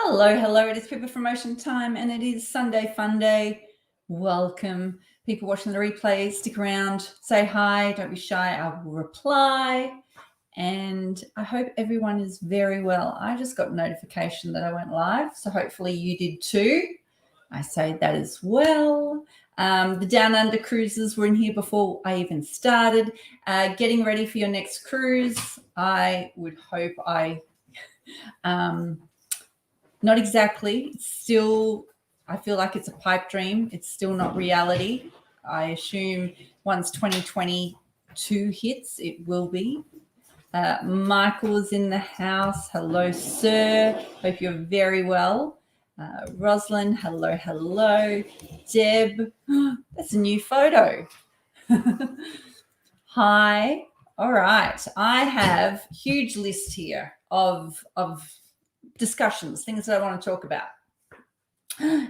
Hello. It is Pippa from Ocean Time and it is Sunday Funday. Welcome. People watching the replay, stick around, say hi, don't be shy. I will reply. And I hope everyone is very well. I just got notification that I went live, so hopefully you did too. I say that as well. The Down Under cruises were in here before I even started. Getting ready for your next cruise. I would hope not exactly. I feel like it's a pipe dream. It's still not reality. I assume once 2022 hits, it will be. Michael's in the house. Hello, sir. Hope you're very well. Rosalind, hello. Deb, that's a new photo. Hi. All right. I have a huge list here of discussions, things that I want to talk about.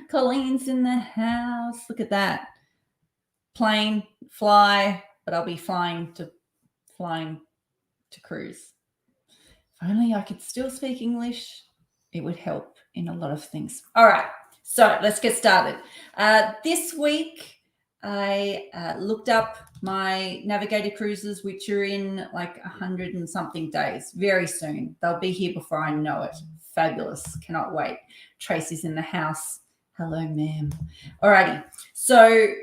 Colleen's in the house. Look at that. Plane, fly, but I'll be flying to cruise. If only I could still speak English, it would help in a lot of things. All right, so let's get started. This week, I looked up my Navigator cruises, which are in like 100 and something days, very soon. They'll be here before I know it. Fabulous. Cannot wait. Tracy's in the house. Hello, ma'am. All righty. So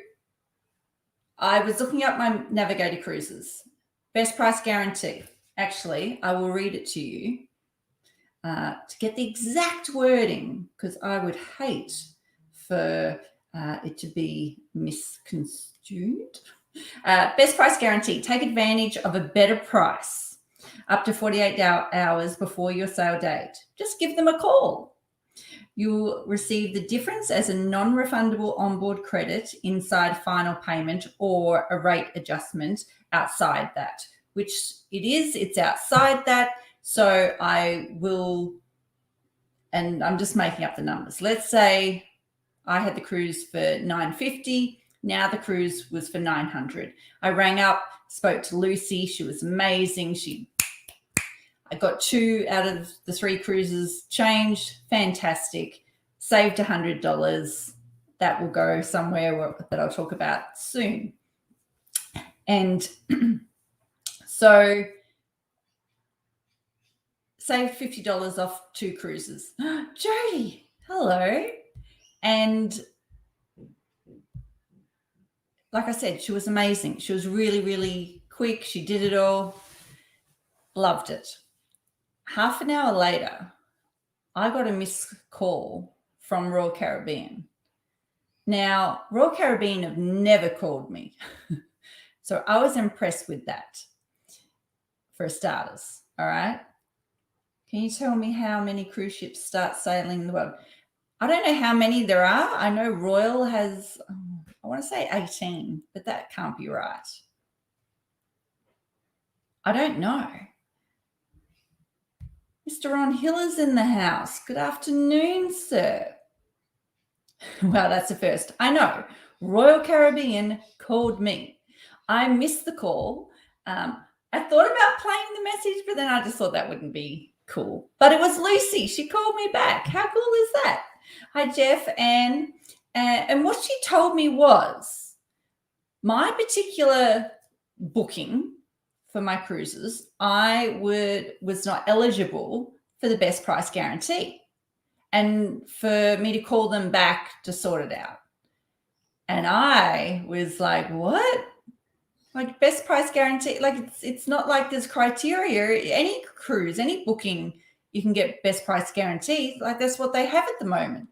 I was looking up my Navigator cruises. Best price guarantee. Actually, I will read it to you to get the exact wording, because I would hate for it to be misconstrued. Best price guarantee. Take advantage of a better price up to 48 hours before your sale date. Just give them a call. You'll receive the difference as a non-refundable onboard credit inside final payment or a rate adjustment outside that, which it is. It's outside that. So I will, and I'm just making up the numbers. Let's say I had the cruise for $950. Now the cruise was for $900. I rang up, spoke to Lucy. She was amazing. I got 2 out of the 3 cruises changed. Fantastic. Saved $100. That will go somewhere that I'll talk about soon. And so saved $50 off 2 cruises. Jody, hello. And like I said, she was amazing. She was really, really quick. She did it all. Loved it. Half an hour later, I got a missed call from Royal Caribbean. Now, Royal Caribbean have never called me. So I was impressed with that for starters. All right. Can you tell me how many cruise ships start sailing in the world? I don't know how many there are. I know Royal has, I want to say 18, but that can't be right. I don't know. Mr. Ron Hill is in the house. Good afternoon, sir. Well, that's the first. I know. Royal Caribbean called me. I missed the call. I thought about playing the message, but then I just thought that wouldn't be cool. But it was Lucy. She called me back. How cool is that? Hi, Jeff. And what she told me was my particular booking for my cruises, I was not eligible for the best price guarantee, and for me to call them back to sort it out. And I was like, what? Like best price guarantee? Like it's not like there's criteria. Any cruise, any booking, you can get best price guarantee. Like that's what they have at the moment.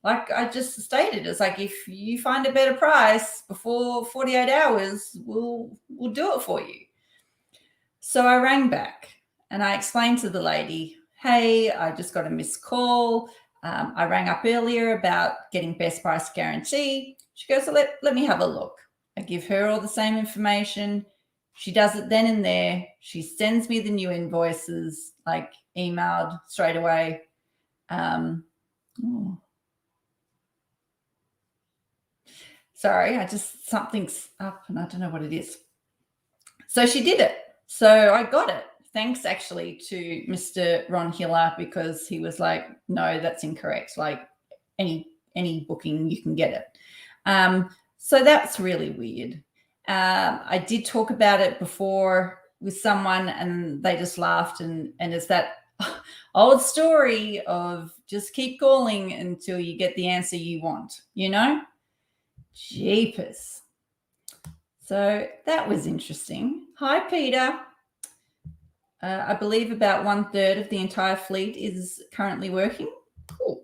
Like I just stated, it's like if you find a better price before 48 hours, we'll do it for you. So I rang back and I explained to the lady, hey, I just got a missed call. I rang up earlier about getting best price guarantee. She goes, so let me have a look. I give her all the same information. She does it then and there. She sends me the new invoices, like emailed straight away. Sorry, something's up and I don't know what it is. So she did it. So I got it. thanks actually to Mr. Ron Hiller, because he was like, no, that's incorrect. Like any booking, you can get it. So that's really weird. I did talk about it before with someone and they just laughed, and it's that old story of just keep calling until you get the answer you want, Jeepers. So that was interesting. Hi, Peter. I believe about 1/3 of the entire fleet is currently working. Cool.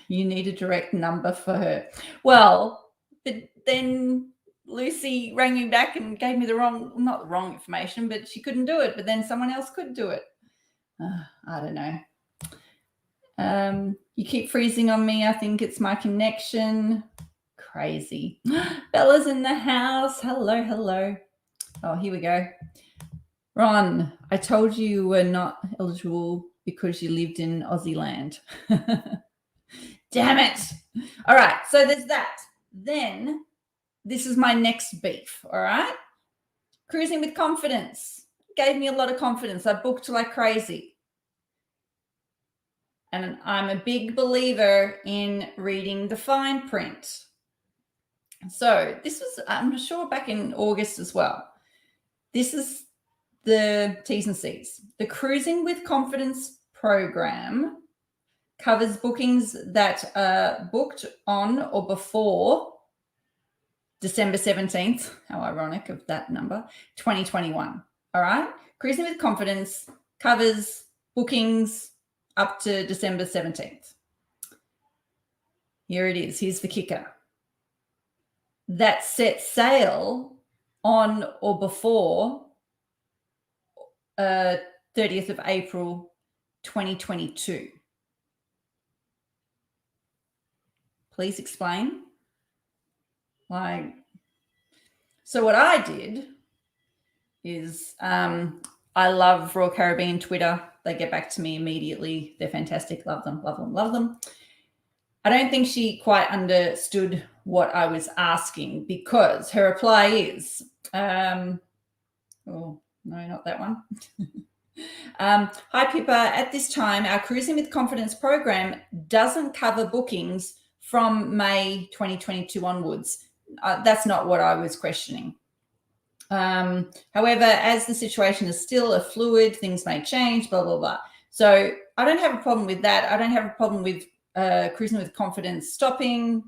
You need a direct number for her. Well, but then Lucy rang me back and gave me not the wrong information, but she couldn't do it. But then someone else could do it. I don't know. You keep freezing on me. I think it's my connection. Crazy. Bella's in the house. Hello. Oh, here we go. Ron, I told you were not eligible because you lived in Aussie land. Damn it. All right, so there's that. Then this is my next beef, all right? Cruising with confidence. Gave me a lot of confidence. I booked like crazy. And I'm a big believer in reading the fine print. So this was, I'm sure, back in August as well. This is the T's and C's. The Cruising with Confidence program covers bookings that are booked on or before December 17th, how ironic of that number, 2021. All right? Cruising with Confidence covers bookings up to December 17th. Here it is. Here's the kicker. That set sail on or before 30th of April, 2022. Please explain. So what I did is I love Royal Caribbean Twitter. They get back to me immediately. They're fantastic. Love them. I don't think she quite understood what I was asking, because her reply is, oh, no, not that one. Hi, Pippa. At this time, our Cruising with Confidence program doesn't cover bookings from May 2022 onwards. That's not what I was questioning. However, as the situation is still a fluid, things may change, blah, blah, blah. So I don't have a problem with that. I don't have a problem with Cruising with Confidence stopping.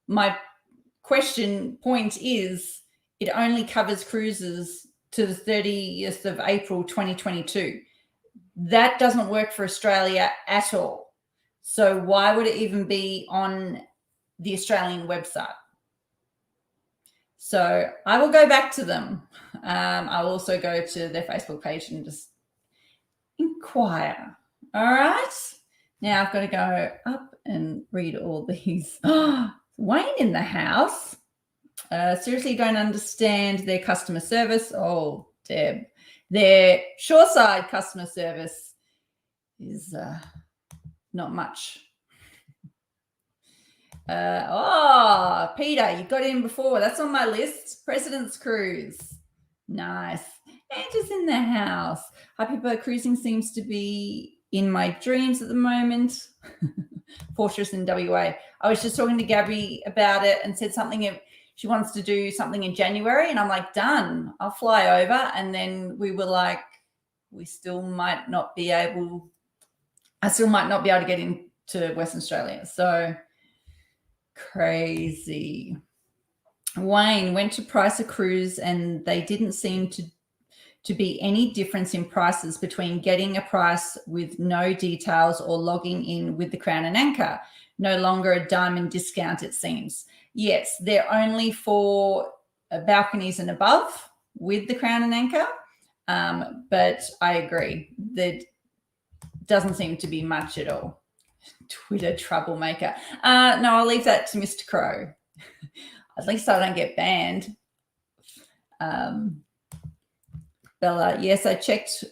My point is, it only covers cruises to the 30th of April 2022. That doesn't work for Australia at all. So why would it even be on the Australian website? So I will go back to them. I'll also go to their Facebook page and just inquire. All right. Now I've got to go up and read all these. Wayne in the house. Seriously don't understand their customer service. Oh, Deb. Their shoreside customer service is not much. Peter, you got in before. That's on my list. President's Cruise. Nice. Angela's in the house. Happy Bird Cruising seems to be in my dreams at the moment. Fortress in WA. I was just talking to Gabby about it and said she wants to do something in January, and I'm like, done. I'll fly over. And then we were like, I still might not be able to get into Western Australia. So crazy. Wayne went to price a cruise and they didn't seem to be any difference in prices between getting a price with no details or logging in with the Crown and Anchor. No longer a diamond discount, it seems. Yes, they're only for balconies and above with the Crown and Anchor. But I agree, that doesn't seem to be much at all. Twitter troublemaker. No, I'll leave that to Mr. Crow. At least I don't get banned. Bella, yes, I checked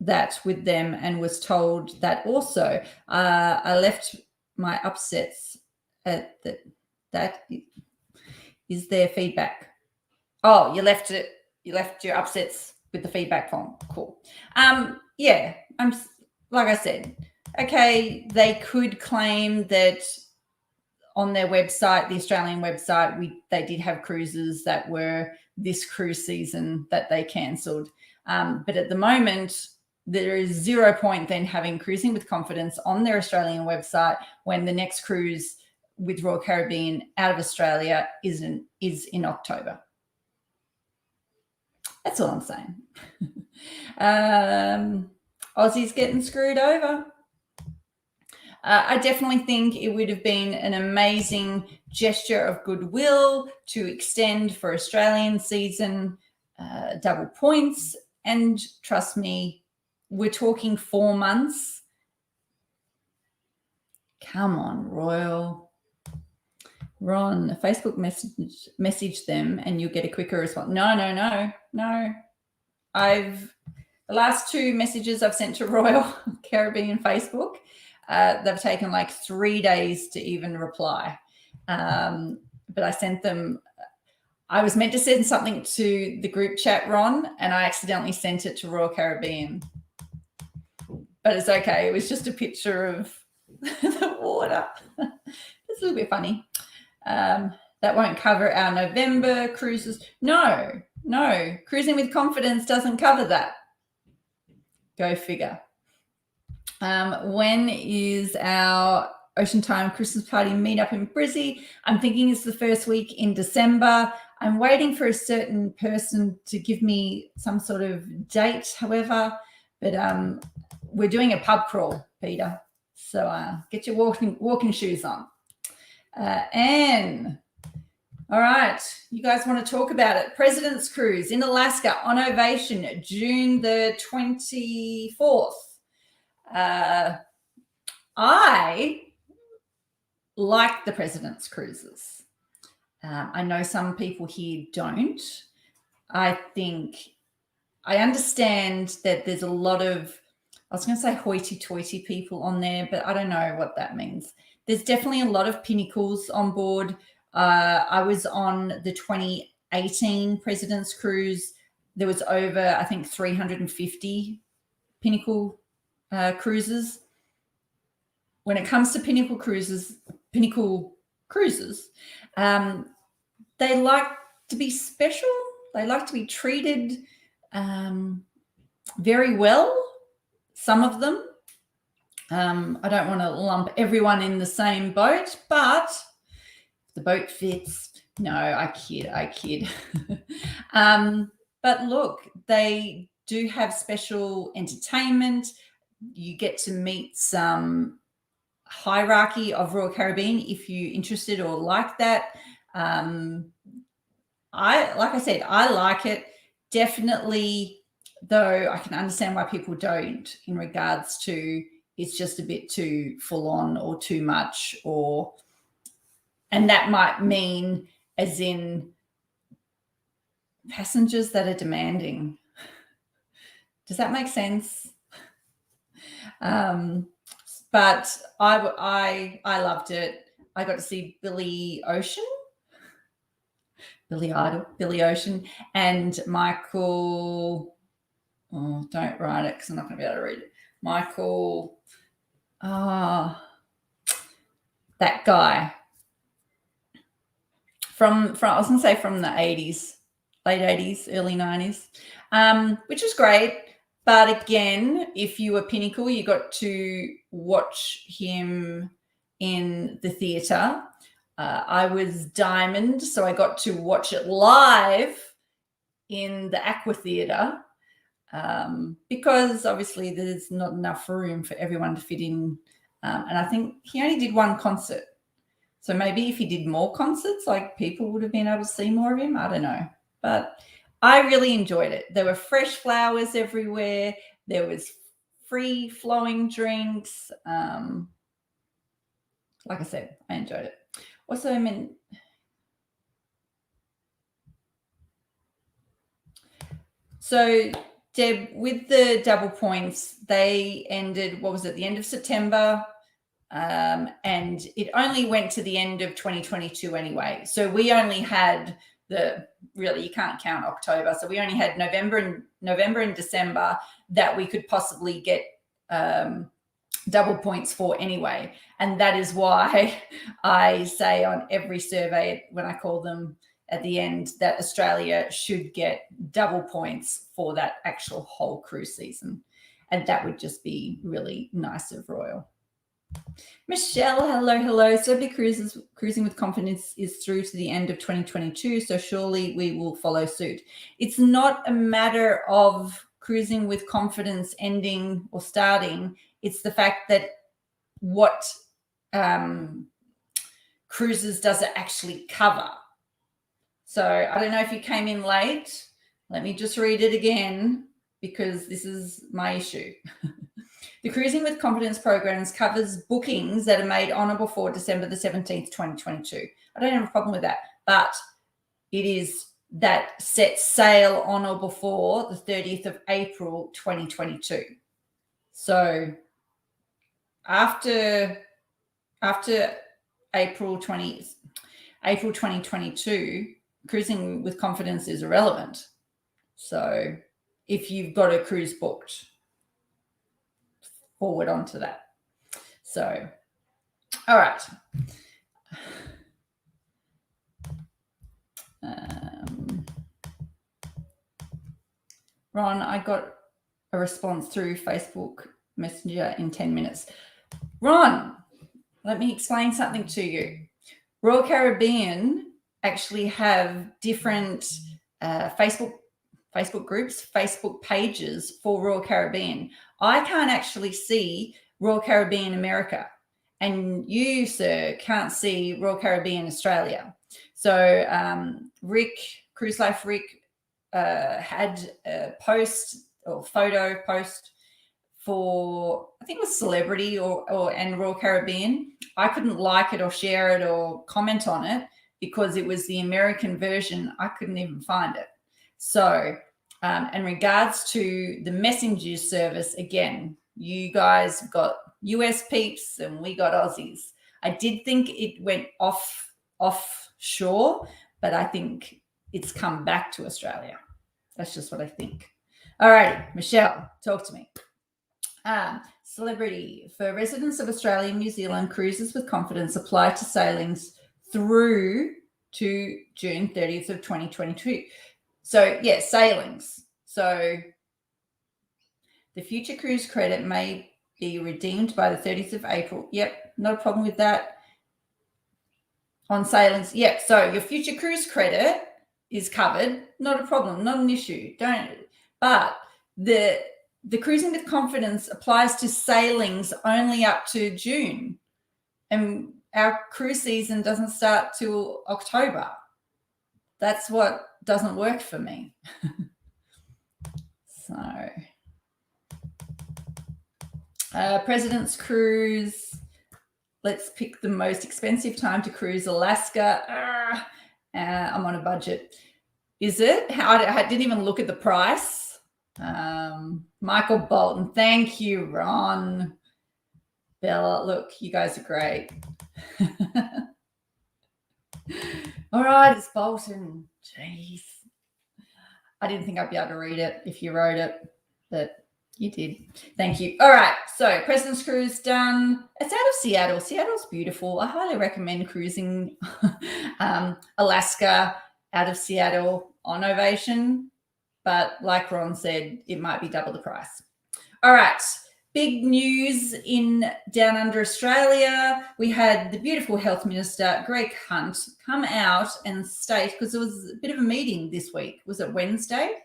that with them and was told that also. I left my upsets at that is their feedback. Oh, you left your upsets with the feedback form. Cool. Yeah, I'm like I said, okay, they could claim that on their website, the Australian website, they did have cruises that were this cruise season that they cancelled. But at the moment, there is 0 point then having Cruising with Confidence on their Australian website when the next cruise with Royal Caribbean out of Australia is in October. That's all I'm saying. Aussies getting screwed over. I definitely think it would have been an amazing gesture of goodwill to extend for Australian season double points. And trust me, we're talking 4 months. Come on, Royal. Ron, Facebook message them and you'll get a quicker response. No. The last 2 messages I've sent to Royal Caribbean Facebook, they've taken like 3 days to even reply. But I sent them, I was meant to send something to the group chat, Ron, and I accidentally sent it to Royal Caribbean. But it's okay. It was just a picture of the water. It's a little bit funny. That won't cover our November cruises. No. Cruising with Confidence doesn't cover that. Go figure. When is our Ocean Time Christmas party meetup in Brizzy? I'm thinking it's the first week in December. I'm waiting for a certain person to give me some sort of date, however, but we're doing a pub crawl, Peter. So get your walking shoes on. Anne, all right, you guys want to talk about it. President's Cruise in Alaska on Ovation, June the 24th. I like the President's Cruises. I know some people here don't. I understand that there's a lot of, I was going to say hoity-toity people on there, but I don't know what that means. There's definitely a lot of Pinnacles on board. I was on the 2018 President's Cruise. There was over, I think, 350 Pinnacle cruises. When it comes to Pinnacle cruises, they like to be special. They like to be treated very well. Some of them. I don't want to lump everyone in the same boat, but the boat fits. No, I kid. But look, they do have special entertainment. You get to meet some hierarchy of Royal Caribbean if you're interested or like that. Like I said, I like it. Definitely, though, I can understand why people don't in regards to it's just a bit too full on or too much, and that might mean as in passengers that are demanding. Does that make sense? But I loved it. I got to see Billy Ocean, and Michael. Oh, don't write it because I'm not going to be able to read it. Michael. That guy from I was going to say from the 80s, late 80s, early 90s, which was great. But again, if you were Pinnacle, you got to watch him in the theatre. I was Diamond, so I got to watch it live in the Aqua Theatre because obviously there's not enough room for everyone to fit in. And I think he only did 1 concert. So maybe if he did more concerts, like people would have been able to see more of him. I don't know. But I really enjoyed it. There were fresh flowers everywhere. There was free flowing drinks. Like I said, I enjoyed it. Also, I mean, so Deb, with the double points, they ended, what was it, the end of September? And it only went to the end of 2022 anyway. So we only had really you can't count October. So we only had November and December that we could possibly get double points for anyway. And that is why I say on every survey when I call them at the end that Australia should get double points for that actual whole cruise season. And that would just be really nice of Royal. Michelle, hello. Celebrity Cruising with Confidence is through to the end of 2022, so surely we will follow suit. It's not a matter of Cruising with Confidence ending or starting. It's the fact that what cruises does it actually cover? So I don't know if you came in late. Let me just read it again because this is my issue. The Cruising with Confidence programs covers bookings that are made on or before December the 17th, 2022. I don't have a problem with that, but it is that set sail on or before the 30th of April, 2022. So after April 2022, Cruising with Confidence is irrelevant. So if you've got a cruise booked, forward onto that. So, all right. Ron, I got a response through Facebook Messenger in 10 minutes. Ron, let me explain something to you. Royal Caribbean actually have different Facebook groups, Facebook pages for Royal Caribbean. I can't actually see Royal Caribbean America, and you, sir, can't see Royal Caribbean Australia. So Rick, Cruise Life Rick, had a post or photo post for, I think it was Celebrity and Royal Caribbean. I couldn't like it or share it or comment on it because it was the American version. I couldn't even find it. So in regards to the messenger service, again, you guys got US peeps and we got Aussies. I did think it went offshore, but I think it's come back to Australia. That's just what I think. All right, Michelle, talk to me. Celebrity. For residents of Australia and New Zealand, Cruises with Confidence apply to sailings through to June 30th of 2022. So, yeah, sailings. So the future cruise credit may be redeemed by the 30th of April. Yep, not a problem with that. On sailings, yep. So your future cruise credit is covered. Not a problem, not an issue. But the Cruising with Confidence applies to sailings only up to June. And our cruise season doesn't start till October. That's what doesn't work for me. So, President's Cruise. Let's pick the most expensive time to cruise Alaska. I'm on a budget. Is it? I didn't even look at the price. Michael Bolton. Thank you, Ron. Bella, look, you guys are great. All right, it's Bolton. Jeez. I didn't think I'd be able to read it if you wrote it, but you did. Thank you. All right, so President's Cruise done. It's out of Seattle. Seattle's beautiful. I highly recommend cruising Alaska out of Seattle on Ovation, but like Ron said, it might be double the price. All right. Big news in Down Under Australia. We had the beautiful Health Minister, Greg Hunt, come out and state, because there was a bit of a meeting this week, was it Wednesday?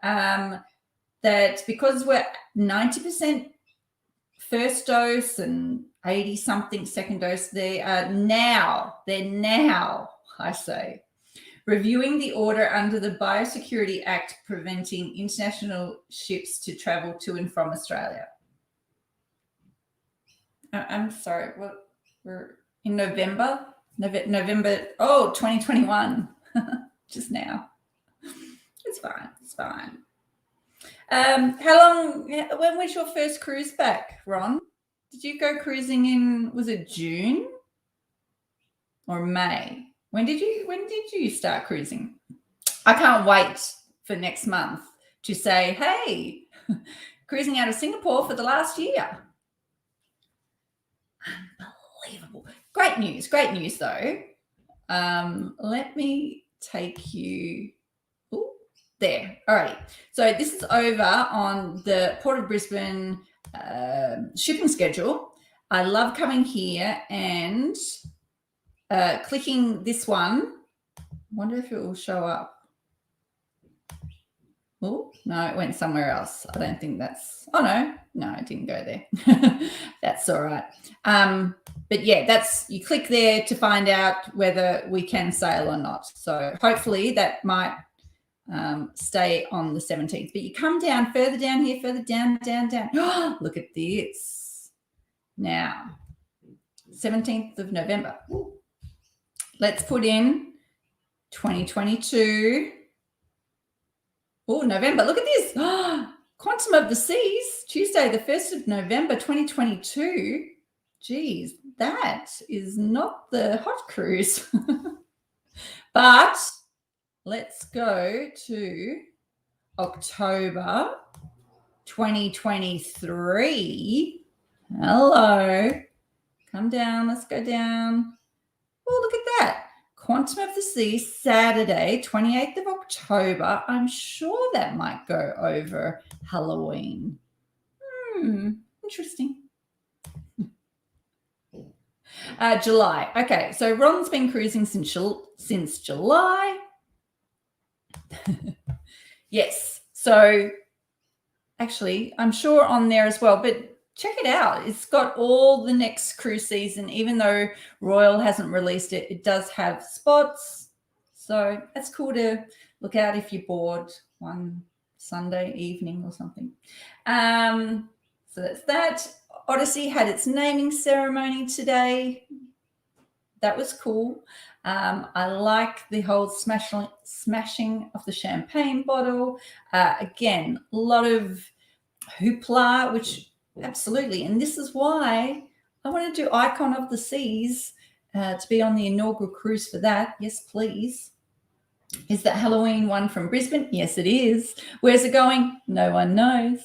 That because we're 90% first dose and 80-something second dose, they're now, I say, reviewing the order under the Biosecurity Act preventing international ships to travel to and from Australia. I'm sorry, we're in November, 2021, just now. It's fine. When was your first cruise back, Ron? Did you go cruising in, was it June or May? When did you start cruising? I can't wait for next month to say, hey, cruising out of Singapore for the last year. Unbelievable. Great news though. Let me take you there. All right. So this is over on the Port of Brisbane shipping schedule. I love coming here and clicking this one. I wonder if it will show up. Oh, no, it went somewhere else. I don't think that's, no, it didn't go there. That's all right. But yeah, you click there to find out whether we can sail or not. So hopefully that might stay on the 17th. But you come down, further down here, further down. Look at this. Now, 17th of November. Let's put in 2022. Oh, November. Look at this. Quantum of the Seas, Tuesday, the 1st of November, 2022. Geez, that is not the hot cruise. But let's go to October 2023. Hello. Come down. Let's go down. Oh, look at that. Quantum of the Sea, Saturday, 28th of October. I'm sure that might go over Halloween. Interesting. July. Okay, so Ron's been cruising since July. Yes. So actually, I'm sure on there as well, but check it out. It's got all the next cruise season, even though Royal hasn't released it. It does have spots. So that's cool to look out if you're bored one Sunday evening or something. So that's that. Odyssey had its naming ceremony today. That was cool. I like the whole smashing of the champagne bottle. Again, a lot of hoopla, which absolutely. And this is why I want to do Icon of the Seas to be on the inaugural cruise for that. Yes, please. Is that Halloween one from Brisbane? Yes, it is. Where's it going? No one knows.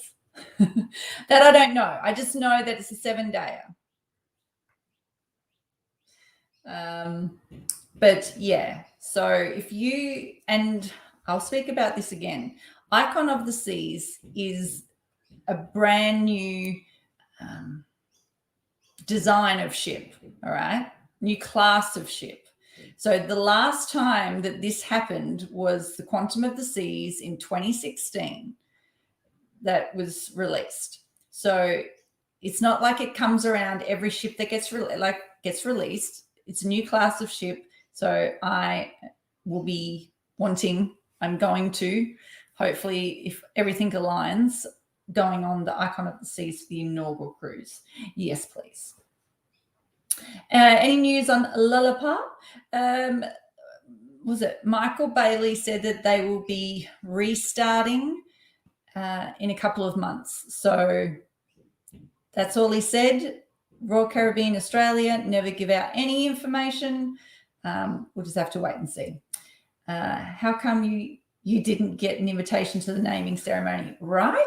That I don't know. I just know that it's a 7-dayer. But yeah, so if you, and I'll speak about this again, Icon of the Seas is a brand new design of ship, all right? New class of ship. So the last time that this happened was the Quantum of the Seas in 2016 that was released. So it's not like it comes around every ship that gets released. It's a new class of ship. So I will be I'm going to, hopefully, if everything aligns, going on the Icon of the Seas for the inaugural cruise. Yes, please. Any news on Lullaby? Was it Michael Bailey said that they will be restarting in a couple of months. So that's all he said. Royal Caribbean Australia never give out any information. We'll just have to wait and see. How come you didn't get an invitation to the naming ceremony, right?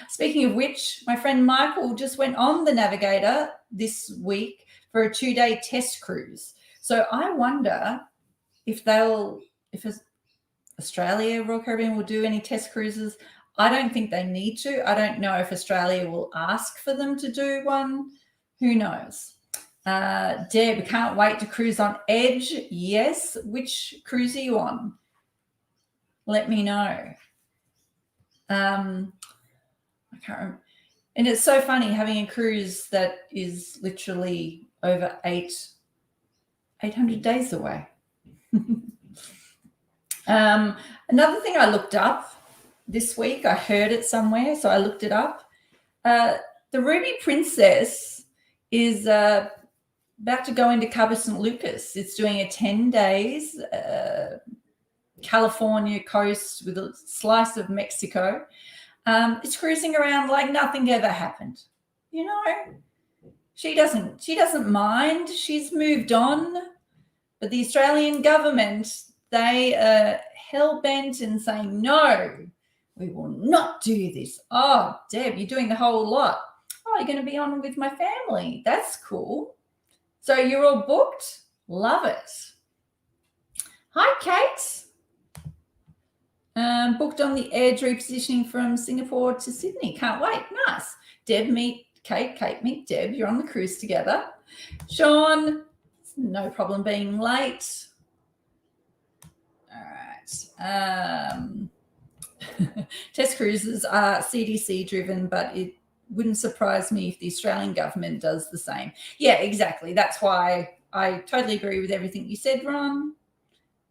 Speaking of which, my friend Michael just went on the Navigator this week for a 2-day test cruise. So I wonder if Australia, Royal Caribbean will do any test cruises. I don't think they need to. I don't know if Australia will ask for them to do one. Who knows? Deb, can't wait to cruise on Edge. Yes. Which cruise are you on? Let me know. I can't remember. And it's so funny having a cruise that is literally over 800 days away. Another thing I looked up this week, I heard it somewhere, so I looked it up. The Ruby Princess is about to go into Cabo San Lucas. It's doing a 10 days California coast with a slice of Mexico. It's cruising around like nothing ever happened. She doesn't mind. She's moved on. But the Australian government, they are hell-bent in saying, no, we will not do this. Oh, Deb, you're doing the whole lot. Oh, you're going to be on with my family. That's cool. So you're all booked? Love it. Hi, Kate. Booked on the air repositioning from Singapore to Sydney. Can't wait. Nice. Deb, meet Kate. Kate, meet Deb. You're on the cruise together. Sean, no problem being late. All right. Test cruises are CDC driven, but it wouldn't surprise me if the Australian government does the same. Yeah, exactly. That's why I totally agree with everything you said, Ron.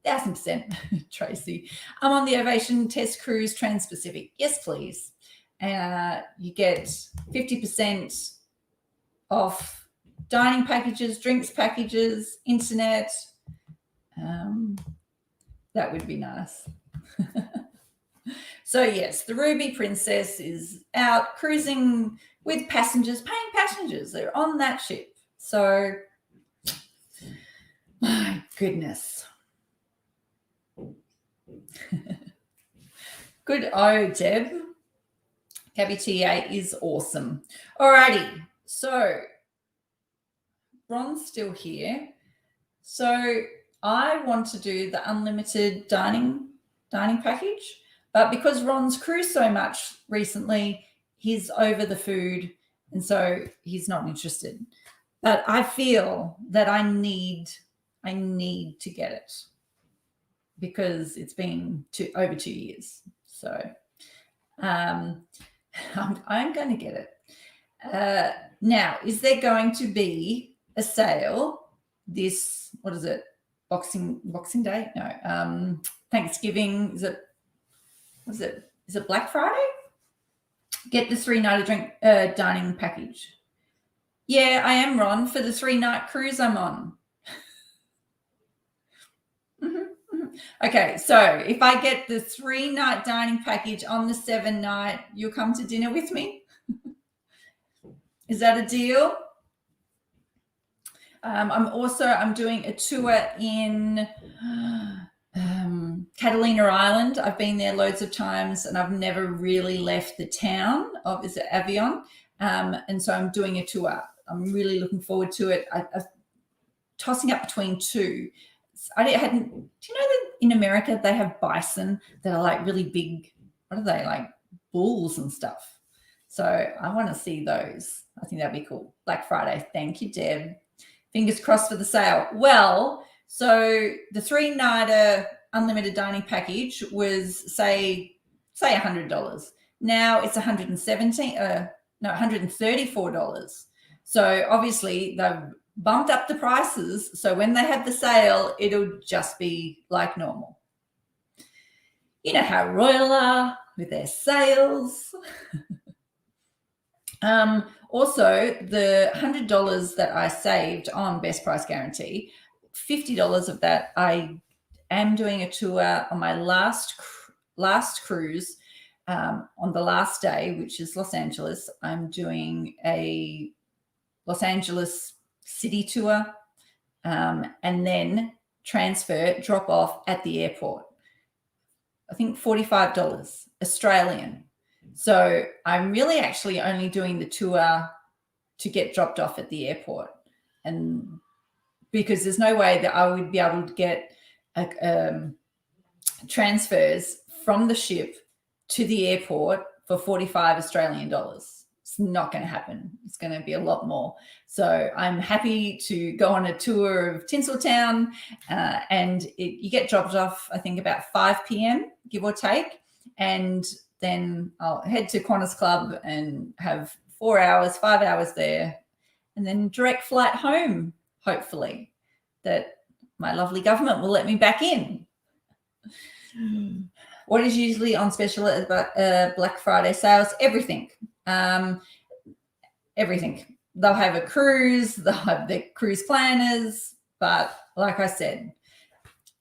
1000%, Tracy. I'm on the Ovation Test Cruise Trans-Pacific. Yes, please. You get 50% off dining packages, drinks packages, internet. That would be nice. So, yes, the Ruby Princess is out cruising with passengers, paying passengers. They're on that ship. So, my goodness. Good. Oh, Deb. KBTA is awesome. Alrighty. So Ron's still here. So I want to do the unlimited dining package, but because Ron's cruised so much recently, he's over the food, and so he's not interested. But I feel that I need to get it, because it's been over 2 years. So I'm going to get it. Now, is there going to be a sale this, what is it, Boxing Day? No, Thanksgiving. Is it Black Friday? Get the 3-night dining package. Yeah, I am, Ron, for the 3-night cruise I'm on. Okay, so if I get the 3-night dining package on the 7-night, you'll come to dinner with me? Is that a deal? I'm doing a tour in Catalina Island. I've been there loads of times, and I've never really left the town of, is it Avion? And so I'm doing a tour. I'm really looking forward to it. I'm tossing up between two. Do you know that in America they have bison that are like really big? What are they, like bulls and stuff? So I want to see those. I think that'd be cool. Black Friday. Thank you, Deb. Fingers crossed for the sale. Well, so the 3-nighter unlimited dining package was say $100. Now it's $134. So obviously they've bumped up the prices. So when they have the sale, it'll just be like normal. You know how Royal are with their sales. Also, the $100 that I saved on Best Price Guarantee, $50 of that I am doing a tour on my last cruise on the last day, which is Los Angeles. I'm doing a Los Angeles city tour and then drop off at the airport. I think $45 Australian. So I'm really actually only doing the tour to get dropped off at the airport, and because there's no way that I would be able to get transfers from the ship to the airport for $45 Australian dollars. It's not going to happen. It's going to be a lot more. So I'm happy to go on a tour of Tinseltown, and you get dropped off, I think, about 5 p.m., give or take, and then I'll head to Qantas Club and have 5 hours there, and then direct flight home, hopefully, that my lovely government will let me back in. What is usually on special at Black Friday sales? Everything. Everything. They'll have a cruise, they'll have their cruise planners, but like I said,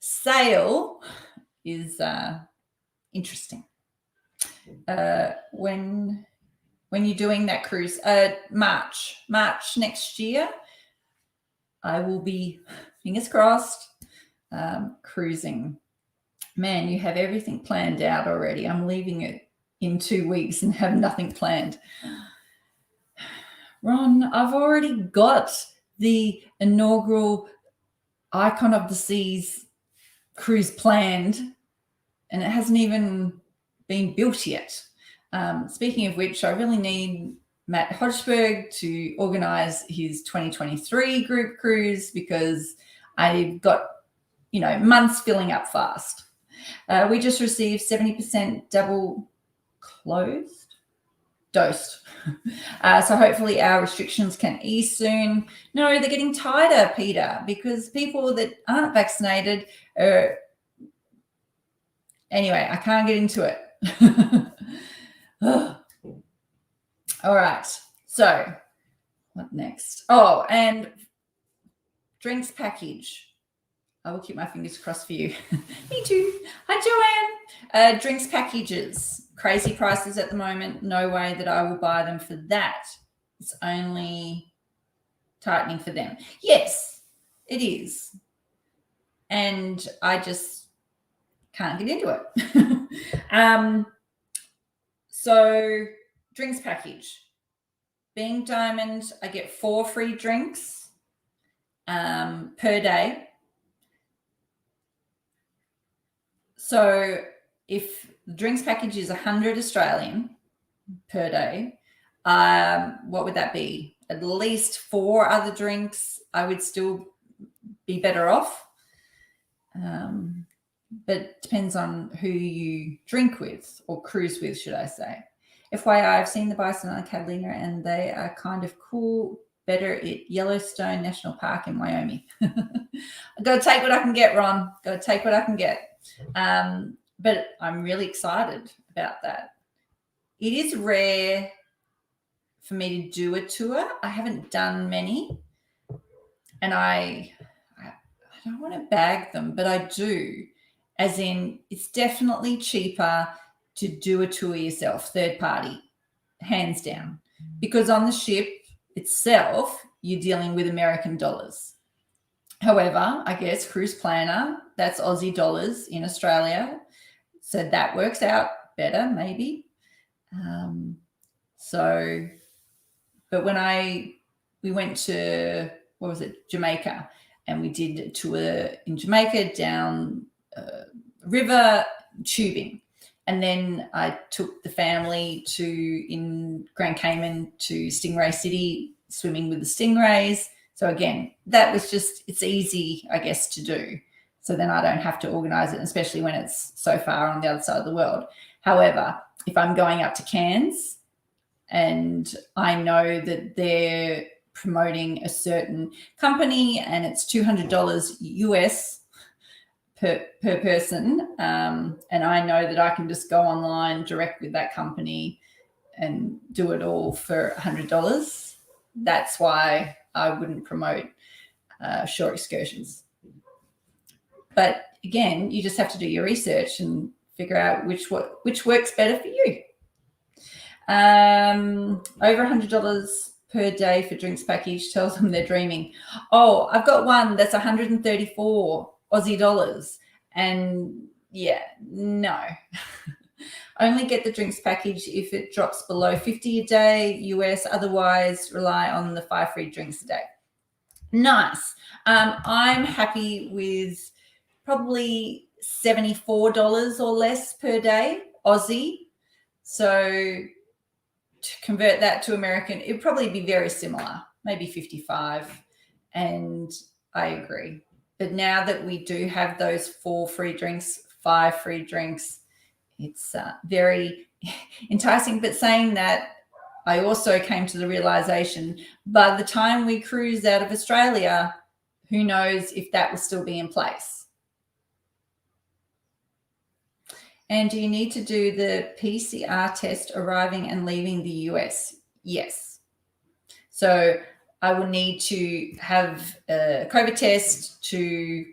sale is interesting. When you're doing that cruise, March next year, I will be, fingers crossed, cruising. Man, you have everything planned out already. I'm leaving it in 2 weeks and have nothing planned. Ron, I've already got the inaugural Icon of the Seas cruise planned, and it hasn't even been built yet. Speaking of which, I really need Matt Hodgeberg to organize his 2023 group cruise, because I've got, months filling up fast. We just received 70% double dosed. So hopefully our restrictions can ease soon. No, they're getting tighter, Peter, because people that aren't vaccinated are... Anyway, I can't get into it. All right. So what next? Oh, and drinks package. I will keep my fingers crossed for you. Me too. Hi, Joanne. Drinks packages. Crazy prices at the moment. No way that I will buy them for that. It's only tightening for them. Yes, it is. And I just can't get into it. So drinks package. Being Diamond, I get 4 free drinks per day. So if the drinks package is 100 Australian per day, what would that be? At least 4 other drinks, I would still be better off. But it depends on who you drink with, or cruise with, should I say. FYI, I've seen the bison on Catalina, and they are kind of cool. Better at Yellowstone National Park in Wyoming. I've got to take what I can get, Ron. Got to take what I can get. But I'm really excited about that. It is rare for me to do a tour. I haven't done many, and I don't want to bag them, but I do. As in, it's definitely cheaper to do a tour yourself, third party, hands down. Because on the ship itself, you're dealing with American dollars. However, I guess Cruise Planner, that's Aussie dollars in Australia. So that works out better, maybe. But when we went to, Jamaica, and we did a tour in Jamaica down river tubing. And then I took the family in Grand Cayman to Stingray City, swimming with the stingrays. So again, that was it's easy, I guess, to do. So then I don't have to organize it, especially when it's so far on the other side of the world. However, if I'm going up to Cairns and I know that they're promoting a certain company and it's $200 US per person, and I know that I can just go online direct with that company and do it all for $100, that's why I wouldn't promote shore excursions. But again, you just have to do your research and figure out which works better for you. Over $100 per day for drinks package tells them they're dreaming. Oh, I've got one that's 134 Aussie dollars, and yeah, no. Only get the drinks package if it drops below 50 a day US, otherwise rely on the 5 free drinks a day. Nice. I'm happy with probably $74 or less per day Aussie. So to convert that to American, it'd probably be very similar, maybe 55. And I agree. But now that we do have those 4 free drinks, 5 free drinks, it's very enticing. But saying that, I also came to the realization, by the time we cruise out of Australia, who knows if that will still be in place. And do you need to do the PCR test arriving and leaving the US? Yes. So I will need to have a COVID test to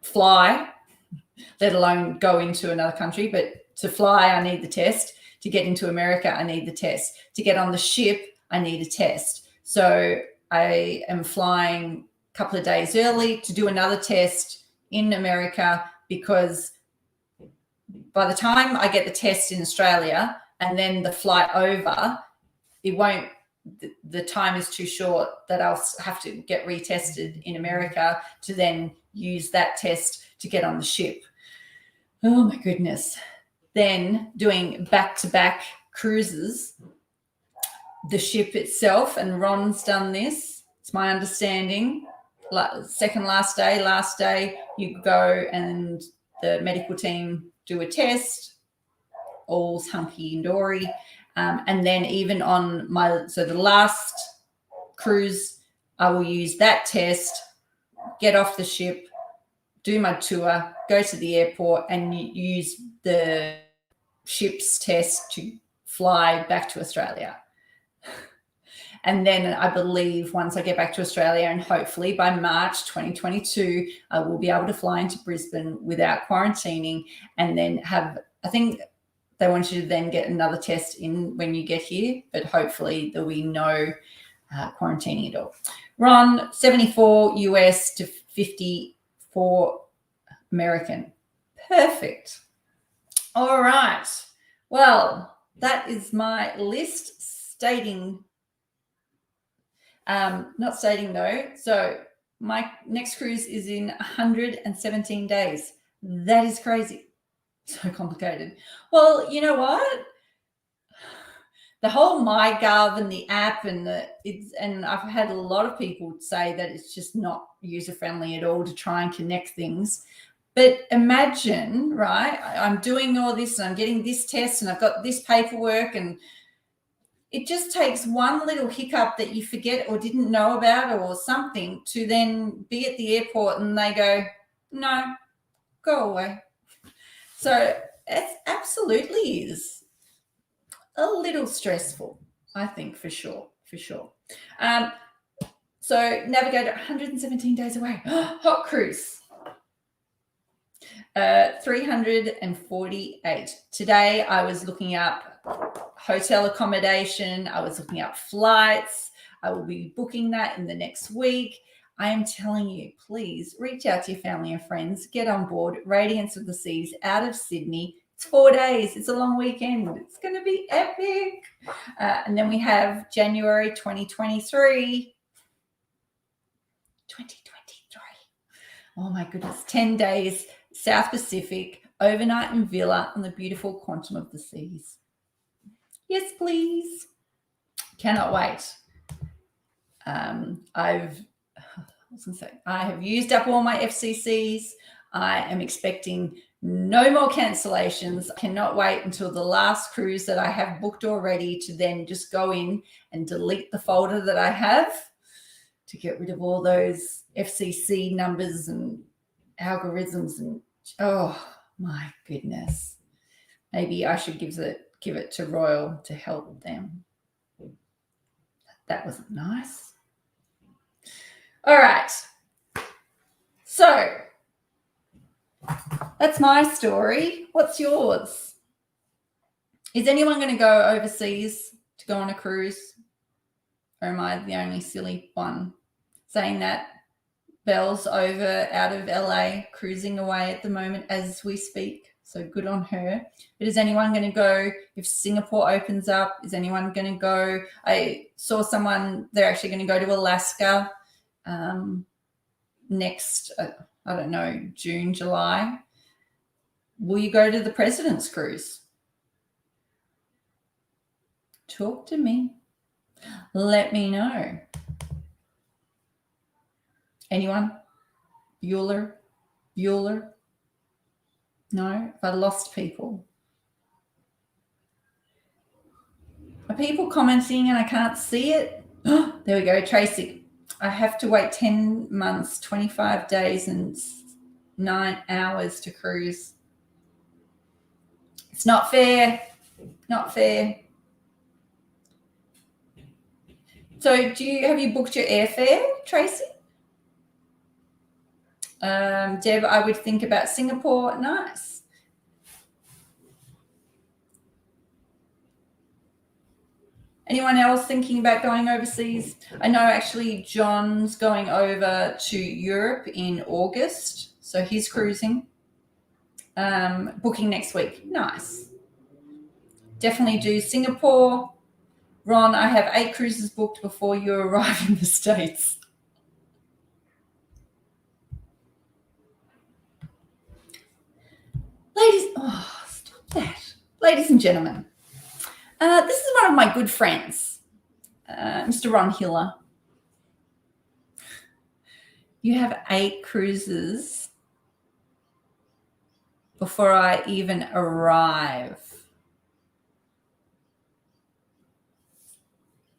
fly, let alone go into another country. But to fly, I need the test. To get into America, I need the test. To get on the ship, I need a test. So I am flying a couple of days early to do another test in America, because by the time I get the test in Australia and then the flight over, it won't, the time is too short that I'll have to get retested in America to then use that test to get on the ship. Oh my goodness. Then doing back-to-back cruises, the ship itself, and Ron's done this, it's my understanding, second last day, you go and the medical team do a test, all's hunky and dory. And then even on the last cruise, I will use that test, get off the ship, do my tour, go to the airport, and use the ship's test to fly back to Australia. And then I believe once I get back to Australia, and hopefully by March 2022, I will be able to fly into Brisbane without quarantining, and then I think they want you to then get another test in when you get here, but hopefully there'll be no quarantining at all. Ron, 74 US to 54 American. Perfect. All right. Well, that is my list not stating though. So my next cruise is in 117 days. That is crazy. So complicated. Well, you know what? The whole MyGov and the app and I've had a lot of people say that it's just not user-friendly at all to try and connect things. But imagine, right? I'm doing all this and I'm getting this test and I've got this paperwork, and it just takes one little hiccup that you forget or didn't know about or something to then be at the airport and they go, no, go away. So it absolutely is a little stressful, I think, for sure. So Navigator, 117 days away. Hot cruise. 348. Today I was looking up hotel accommodation. I was looking up flights. I will be booking that in the next week. I am telling you, please reach out to your family and friends. Get on board. Radiance of the Seas out of Sydney. It's 4 days. It's a long weekend. It's going to be epic. And then we have January 2023. 2023. Oh my goodness. 10 days, South Pacific, overnight in Villa on the beautiful Quantum of the Seas. Yes, please. Cannot wait. I have used up all my FCCs. I am expecting no more cancellations. I cannot wait until the last cruise that I have booked already to then just go in and delete the folder that I have to get rid of all those FCC numbers and algorithms. And oh my goodness, maybe I should give it to Royal to help them. That wasn't nice. All right. So that's my story. What's yours? Is anyone going to go overseas to go on a cruise? Or am I the only silly one saying that? Belle's over out of LA, cruising away at the moment as we speak. So good on her. But is anyone going to go if Singapore opens up? Is anyone going to go? I saw someone, they're actually going to go to Alaska next, I don't know, June, July. Will you go to the President's Cruise? Talk to me. Let me know. Anyone? Bueller? No? Have I lost people? Are people commenting and I can't see it? There we go, Tracy. I have to wait 10 months, 25 days and 9 hours to cruise. It's not fair. Not fair. So have you booked your airfare, Tracy? Deb, I would think about Singapore. Nice. Anyone else thinking about going overseas? I know actually John's going over to Europe in August. So he's cruising. Booking next week. Nice. Definitely do Singapore. Ron, I have 8 cruises booked before you arrive in the States. Ladies, oh, stop that. Ladies and gentlemen, this is one of my good friends, Mr. Ron Hiller. You have 8 cruises before I even arrive.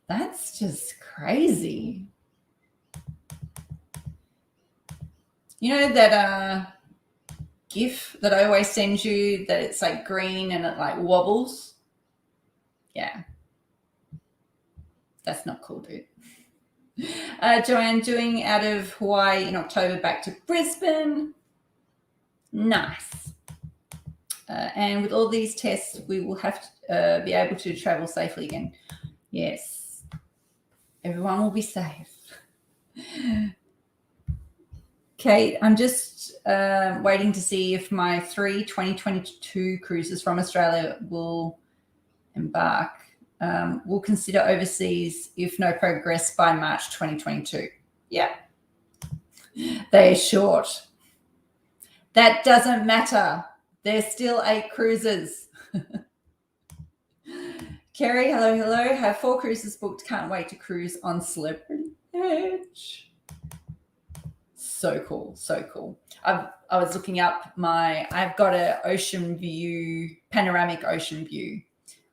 That's just crazy. You know that GIF that I always send you that it's like green and it like wobbles? Yeah. That's not cool, dude. Joanne, doing out of Hawaii in October back to Brisbane. Nice. And with all these tests, we will have to be able to travel safely again. Yes. Everyone will be safe. Kate, I'm just waiting to see if my 3 2022 cruises from Australia will embark. We'll consider overseas if no progress by March 2022. Yeah. They're short. That doesn't matter. There's still 8 cruises. Kerry, hello, hello. Have 4 cruises booked. Can't wait to cruise on Celebrity Edge. So cool, so cool. I was looking up I've got a ocean view, panoramic ocean view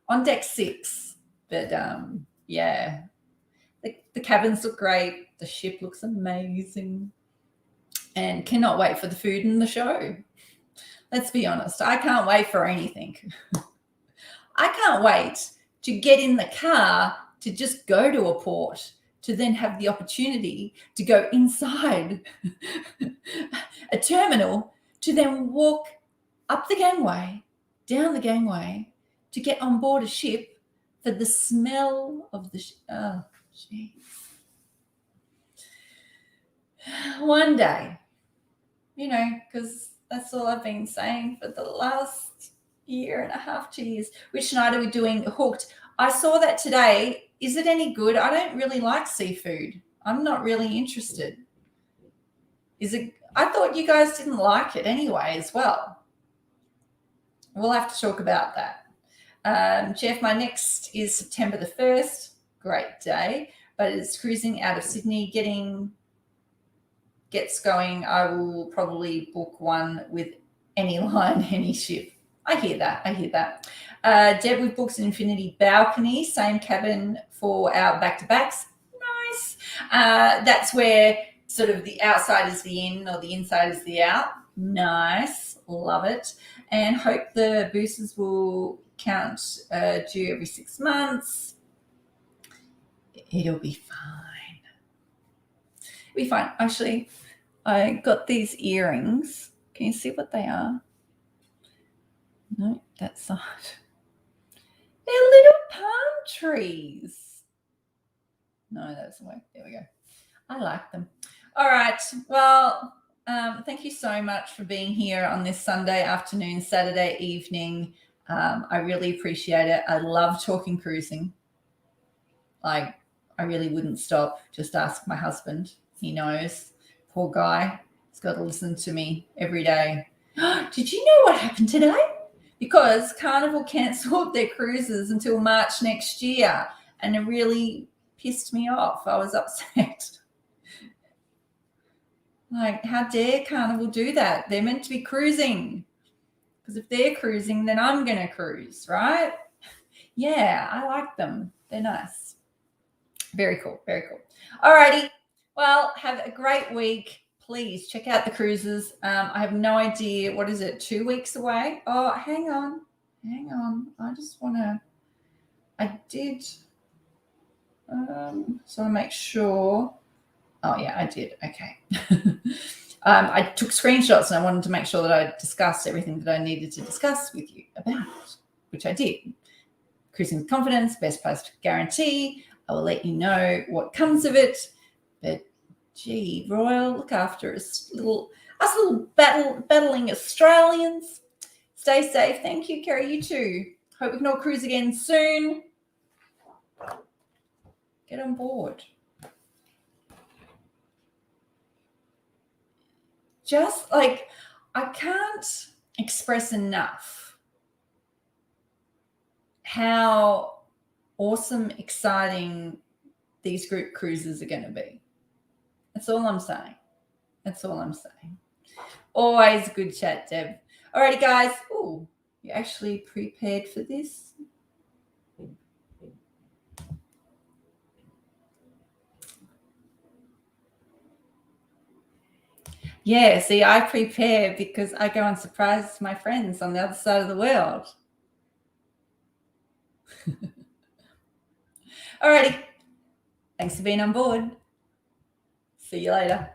on deck 6. But yeah, the cabins look great. The ship looks amazing. And cannot wait for the food and the show. Let's be honest. I can't wait for anything. I can't wait to get in the car to just go to a port, to then have the opportunity to go inside a terminal, to then walk up the gangway, down the gangway, to get on board a ship for the smell of the oh, jeez. One day, because that's all I've been saying for the last 1.5 2 years. Which night are we doing Hooked? I saw that today. Is it any good? I don't really like seafood. I'm not really interested. Is it? I thought you guys didn't like it anyway as well. We'll have to talk about that. Jeff, my next is September the 1st. Great day. But it's cruising out of Sydney. Gets going. I will probably book one with any line, any ship. I hear that. Deb, we've booked an infinity balcony, same cabin for our back-to-backs. Nice. That's where sort of the outside is the in or the inside is the out. Nice. Love it. And hope the boosters will count due every 6 months. It'll be fine. It'll be fine. Actually, I got these earrings. Can you see what they are? No, that's not. They're little palm trees. No, that doesn't work. There we go. I like them. All right. Well, thank you so much for being here on this Sunday afternoon, Saturday evening. I really appreciate it. I love talking cruising. Like, I really wouldn't stop. Just ask my husband. He knows. Poor guy. He's got to listen to me every day. Did you know what happened today? Because Carnival cancelled their cruises until March next year, and it really pissed me off. I was upset. Like, how dare Carnival do that? They're meant to be cruising. Because if they're cruising, then I'm going to cruise, right? Yeah, I like them. They're nice. Very cool. Very cool. All righty. Well, have a great week. Please check out the cruises. I have no idea. What is it? 2 weeks away? Oh, hang on. I just want to. I did. So I want to make sure. Oh, yeah, I did. Okay. I took screenshots and I wanted to make sure that I discussed everything that I needed to discuss with you about it, which I did. Cruising with confidence, best price guarantee. I will let you know what comes of it. But gee, Royal, look after us. I us little battling Australians. Stay safe. Thank you, Kerry. You too. Hope we can all cruise again soon. Get on board. Just like, I can't express enough how awesome, exciting these group cruises are going to be. That's all I'm saying. That's all I'm saying. Always good chat, Deb. Alrighty, guys. Oh, you actually prepared for this? Yeah, see, I prepare because I go and surprise my friends on the other side of the world. Alrighty. Thanks for being on board. See you later.